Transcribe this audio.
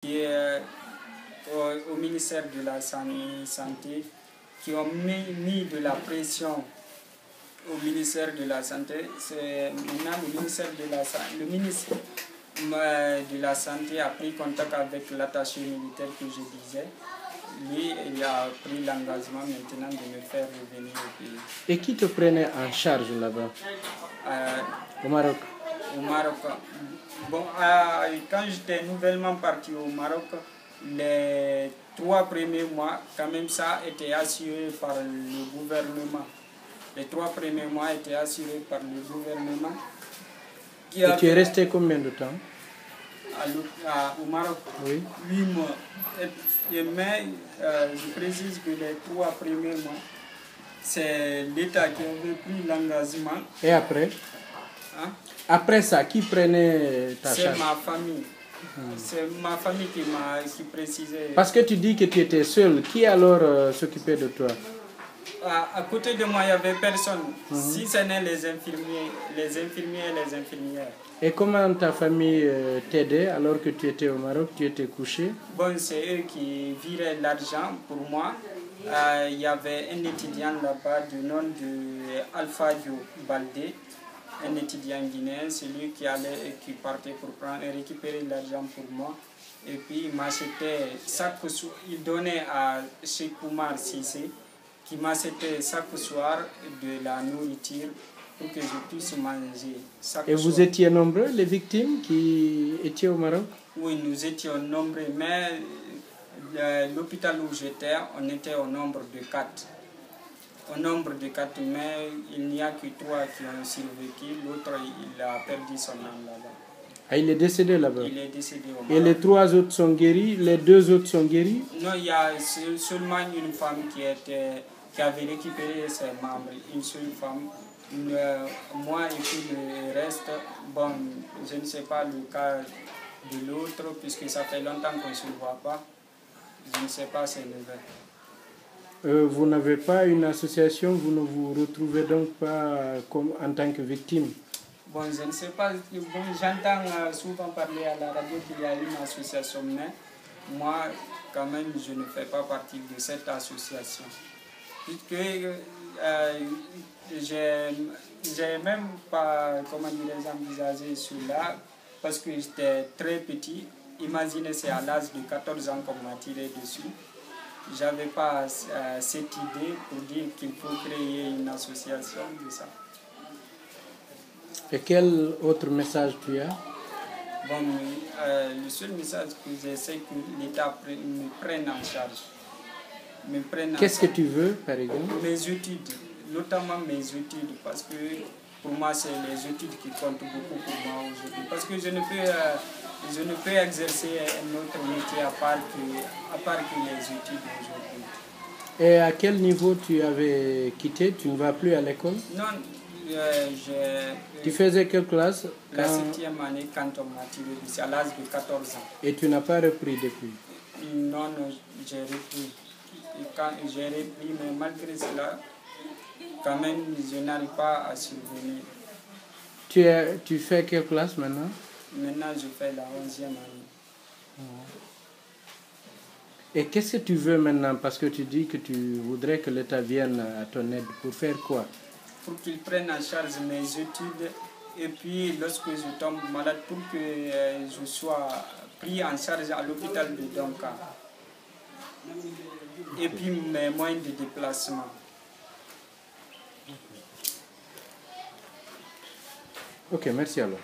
qui est au ministère de la Santé, qui ont mis de la pression au ministère de la Santé. C'est maintenant le ministre de la Santé a pris contact avec l'attaché militaire que je disais. Lui, il a pris l'engagement maintenant de me faire revenir au pays. Et qui te prenait en charge là-bas au Maroc? Au Maroc. Bon, quand j'étais nouvellement parti au Maroc, les 3 premiers mois, quand même, ça était assuré par le gouvernement. Les 3 premiers mois étaient assurés par le gouvernement. Et tu es resté combien de temps au Maroc? Oui. 8 mois. Mais je précise que les 3 premiers mois, c'est l'État qui avait pris l'engagement. Et après? Hein? Après ça, qui prenait ta charge? C'est ma famille. C'est ma famille qui précisait. Parce que tu dis que tu étais seul. Qui alors s'occupait de toi? À côté de moi, il n'y avait personne. Si ce n'est les infirmiers et les infirmières. Et comment ta famille t'aidait alors que tu étais au Maroc, tu étais couché? Bon, c'est eux qui viraient l'argent pour moi. Il y avait un étudiant là-bas du nom de Alpha Baldé, un étudiant guinéen, c'est lui qui partait pour récupérer l'argent pour moi. Et puis il m'achetait il donnait à Cheikh Oumar Cissé, qui m'achetait chaque soir de la nourriture pour que je puisse manger. Et vous étiez nombreux, les victimes qui étaient au Maroc? Oui, nous étions nombreux, mais l'hôpital où j'étais, on était au nombre de 4. Au nombre de 4, mais il n'y a que 3 qui ont survécu. L'autre, il a perdu son âme là-bas. Ah, il est décédé là-bas? Il est décédé au Maroc. Et les 3 autres sont guéris? Les 2 autres sont guéris? Non, il y a seulement une femme qui avait récupéré ses membres. Une seule femme. Moi et puis le reste, bon, je ne sais pas le cas de l'autre, puisque ça fait longtemps qu'on ne se voit pas. Je ne sais pas ces nouvelles. Vous n'avez pas une association, vous ne vous retrouvez donc pas en tant que victime? Bon, je ne sais pas. Bon, j'entends souvent parler à la radio qu'il y a une association, mais moi, quand même, je ne fais pas partie de cette association. Puisque j'ai même pas, comment dirais-je, envisagé cela, parce que j'étais très petit. Imaginez, c'est à l'âge de 14 ans qu'on m'a tiré dessus. Je n'avais pas cette idée pour dire qu'il faut créer une association de ça. Et quel autre message tu as? Bon, le seul message que j'ai, c'est que l'État me prenne en charge. Qu'est-ce que tu veux, par exemple? Mes études, notamment mes études, parce que pour moi, c'est les études qui comptent beaucoup pour moi aujourd'hui. Parce que je ne peux exercer un autre métier à part que les études aujourd'hui. Et à quel niveau tu avais quitté? Tu ne vas plus à l'école? Non, tu faisais quelle classe? La 7e année quand on m'a tiré dessus, à l'âge de 14 ans. Et tu n'as pas repris depuis? Non, j'ai repris. Quand j'ai repris, mais malgré cela, quand même, je n'arrive pas à survenir. Tu fais quelle classe maintenant? Maintenant, je fais la 11e année. Et qu'est-ce que tu veux maintenant? Parce que tu dis que tu voudrais que l'État vienne à ton aide. Pour faire quoi? Pour qu'il prenne en charge mes études. Et puis, lorsque je tombe malade, pour que je sois pris en charge à l'hôpital de Donka. Et puis, mes moyens de déplacement. Ok, merci alors.